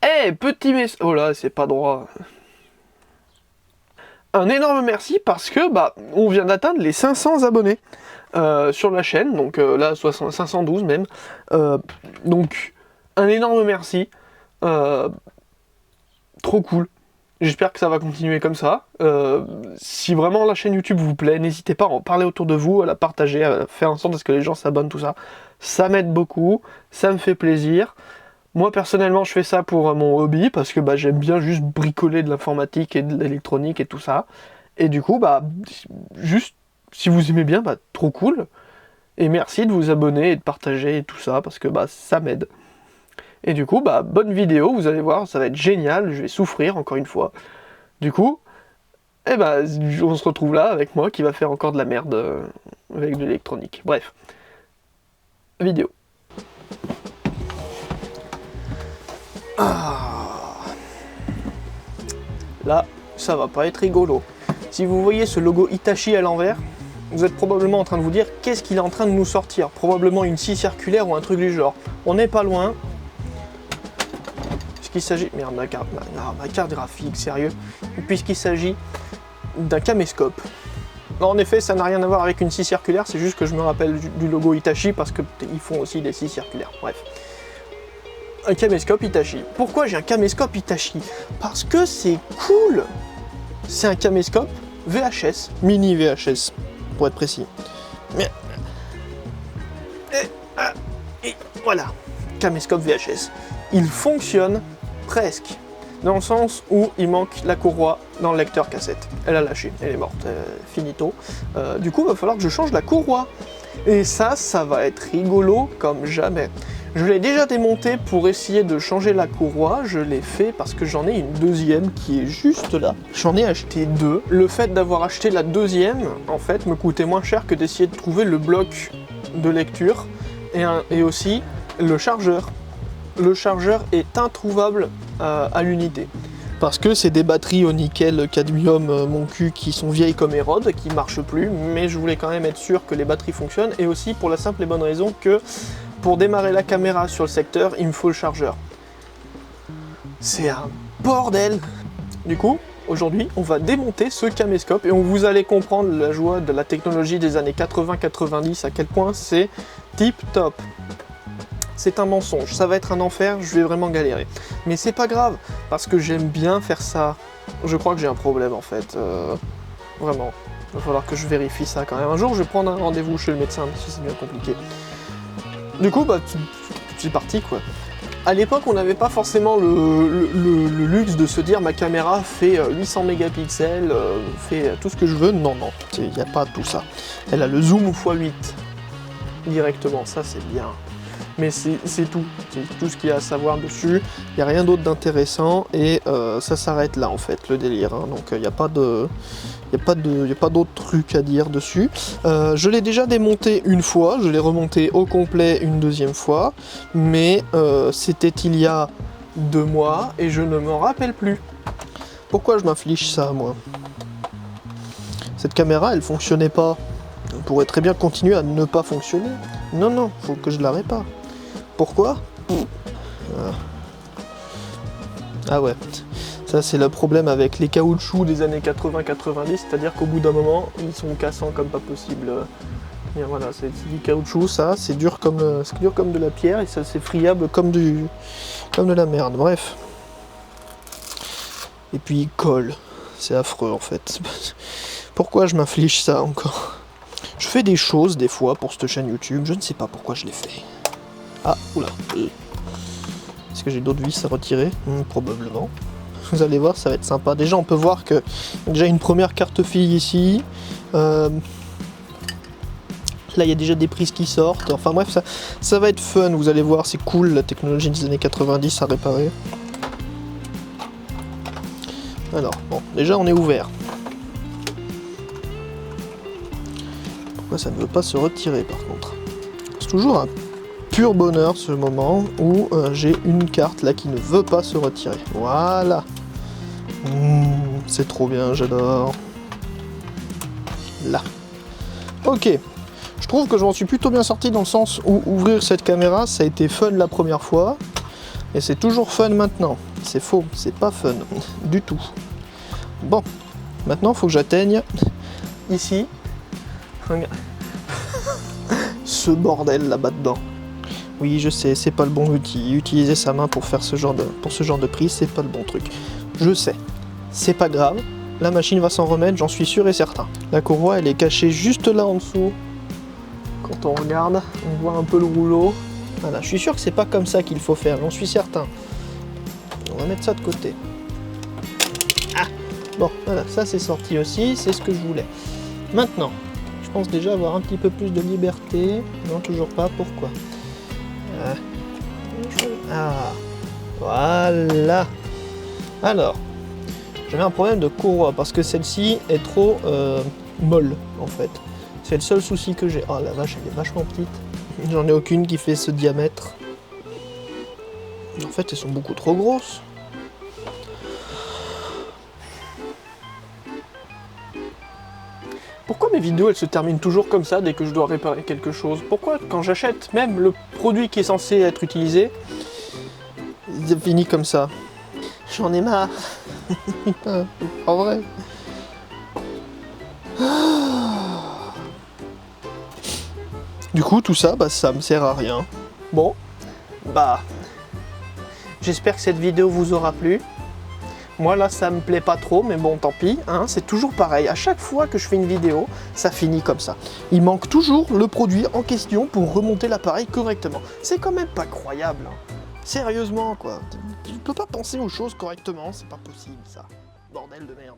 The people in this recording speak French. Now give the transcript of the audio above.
Eh, petit message... Oh là, c'est pas droit. Un énorme merci parce que, on vient d'atteindre les 500 abonnés sur la chaîne, donc là, 512 même. Donc, un énorme merci. Euh, Trop cool. J'espère que ça va continuer comme ça. Si vraiment la chaîne YouTube vous plaît, n'hésitez pas à en parler autour de vous, à la partager, à faire en sorte que les gens s'abonnent, tout ça. Ça m'aide beaucoup, ça me fait plaisir. Moi personnellement je fais ça pour mon hobby parce que j'aime bien juste bricoler de l'informatique et de l'électronique et tout ça. Et du coup juste si vous aimez bien, trop cool. Et merci de vous abonner et de partager et tout ça parce que ça m'aide. Et du coup bonne vidéo, vous allez voir, ça va être génial, je vais souffrir encore une fois. Du coup, on se retrouve là avec moi qui va faire encore de la merde avec de l'électronique. Bref. Vidéo. Là, ça va pas être rigolo. Si vous voyez ce logo Hitachi à l'envers, vous êtes probablement en train de vous dire qu'est-ce qu'il est en train de nous sortir. Probablement une scie circulaire ou un truc du genre. On n'est pas loin. Puisqu'il s'agit... Merde, ma carte graphique, sérieux. Puisqu'il s'agit d'un caméscope. En effet, ça n'a rien à voir avec une scie circulaire, c'est juste que je me rappelle du logo Hitachi parce qu'ils font aussi des scies circulaires. Bref. Un caméscope Hitachi. Pourquoi j'ai un caméscope Hitachi? Parce que c'est cool. C'est un caméscope VHS, mini VHS, pour être précis. Mais... Et voilà, caméscope VHS. Il fonctionne presque, dans le sens où il manque la courroie dans le lecteur cassette. Elle a lâché, elle est morte, finito. Du coup, il va falloir que je change la courroie. Et ça va être rigolo comme jamais. Je l'ai déjà démonté pour essayer de changer la courroie, je l'ai fait parce que j'en ai une deuxième qui est juste là. J'en ai acheté deux. Le fait d'avoir acheté la deuxième, en fait, me coûtait moins cher que d'essayer de trouver le bloc de lecture et aussi le chargeur. Le chargeur est introuvable à l'unité. Parce que c'est des batteries au nickel cadmium mon cul qui sont vieilles comme Hérode, qui marchent plus, mais je voulais quand même être sûr que les batteries fonctionnent, et aussi pour la simple et bonne raison que pour démarrer la caméra sur le secteur, il me faut le chargeur. C'est un bordel. Du coup, aujourd'hui, on va démonter ce caméscope et vous allez comprendre la joie de la technologie des années 80-90, à quel point c'est tip top. C'est un mensonge, ça va être un enfer, je vais vraiment galérer. Mais c'est pas grave, parce que j'aime bien faire ça. Je crois que j'ai un problème en fait, vraiment. Il va falloir que je vérifie ça quand même. Un jour, je vais prendre un rendez-vous chez le médecin, parce que c'est bien compliqué. Du coup, c'est parti quoi. À l'époque, on n'avait pas forcément le luxe de se dire ma caméra fait 800 mégapixels, fait tout ce que je veux. Non, non, il n'y a pas tout ça. Elle a le zoom x8 directement, ça c'est bien. Mais c'est tout ce qu'il y a à savoir dessus, il n'y a rien d'autre d'intéressant et ça s'arrête là en fait le délire, hein. Donc il n'y a pas d'autres trucs à dire dessus. Je l'ai déjà démonté une fois, je l'ai remonté au complet une deuxième fois, mais c'était il y a 2 mois et je ne m'en rappelle plus. Pourquoi je m'inflige ça moi? Cette caméra elle fonctionnait pas. Elle pourrait très bien continuer à ne pas fonctionner. Non, non, faut que je la répare. Pourquoi? Ah ouais, ça c'est le problème avec les caoutchoucs des années 80-90, c'est-à-dire qu'au bout d'un moment, ils sont cassants comme pas possible. Et voilà, c'est du caoutchouc, ça, c'est dur comme de la pierre et ça c'est friable comme de la merde, bref. Et puis il colle, c'est affreux en fait. Pourquoi je m'inflige ça encore? Je fais des choses des fois pour cette chaîne YouTube, je ne sais pas pourquoi je les fais. Ah, oula. Est-ce que j'ai d'autres vis à retirer? Probablement. Vous allez voir, ça va être sympa. Déjà, on peut voir que y a déjà une première carte fille ici. Là, il y a déjà des prises qui sortent. Enfin bref, ça va être fun. Vous allez voir, c'est cool, la technologie des années 90 à réparer. Alors, bon, déjà, on est ouvert. Pourquoi ça ne veut pas se retirer, par contre? C'est toujours un pur bonheur ce moment où j'ai une carte là qui ne veut pas se retirer. Voilà. C'est trop bien, j'adore. Là. Ok. Je trouve que je m'en suis plutôt bien sorti dans le sens où ouvrir cette caméra, ça a été fun la première fois. Et c'est toujours fun maintenant. C'est faux, c'est pas fun du tout. Bon, maintenant il faut que j'atteigne ici. Regarde. Ce bordel là-bas dedans. Oui, je sais, c'est pas le bon outil. Utiliser sa main pour faire ce genre de prise, c'est pas le bon truc. Je sais. C'est pas grave. La machine va s'en remettre, j'en suis sûr et certain. La courroie, elle est cachée juste là en dessous. Quand on regarde, on voit un peu le rouleau. Voilà, je suis sûr que c'est pas comme ça qu'il faut faire, j'en suis certain. On va mettre ça de côté. Ah, bon, voilà, ça c'est sorti aussi, c'est ce que je voulais. Maintenant, je pense déjà avoir un petit peu plus de liberté. Non, toujours pas, pourquoi? Ah, voilà. Alors, j'avais un problème de courroie parce que celle-ci est trop molle en fait. C'est le seul souci que j'ai. Oh la vache, elle est vachement petite. J'en ai aucune qui fait ce diamètre. En fait, elles sont beaucoup trop grosses. Pourquoi mes vidéos elles se terminent toujours comme ça dès que je dois réparer quelque chose? Pourquoi quand j'achète même le produit qui est censé être utilisé, il finit comme ça? J'en ai marre. Putain, c'est pas vrai. Du coup, tout ça, bah, ça me sert à rien. Bon, bah, j'espère que cette vidéo vous aura plu. Moi là, ça me plaît pas trop, mais bon, tant pis, hein, c'est toujours pareil. À chaque fois que je fais une vidéo, ça finit comme ça. Il manque toujours le produit en question pour remonter l'appareil correctement. C'est quand même pas croyable. Hein. Sérieusement, quoi. Tu peux pas penser aux choses correctement, c'est pas possible, ça. Bordel de merde.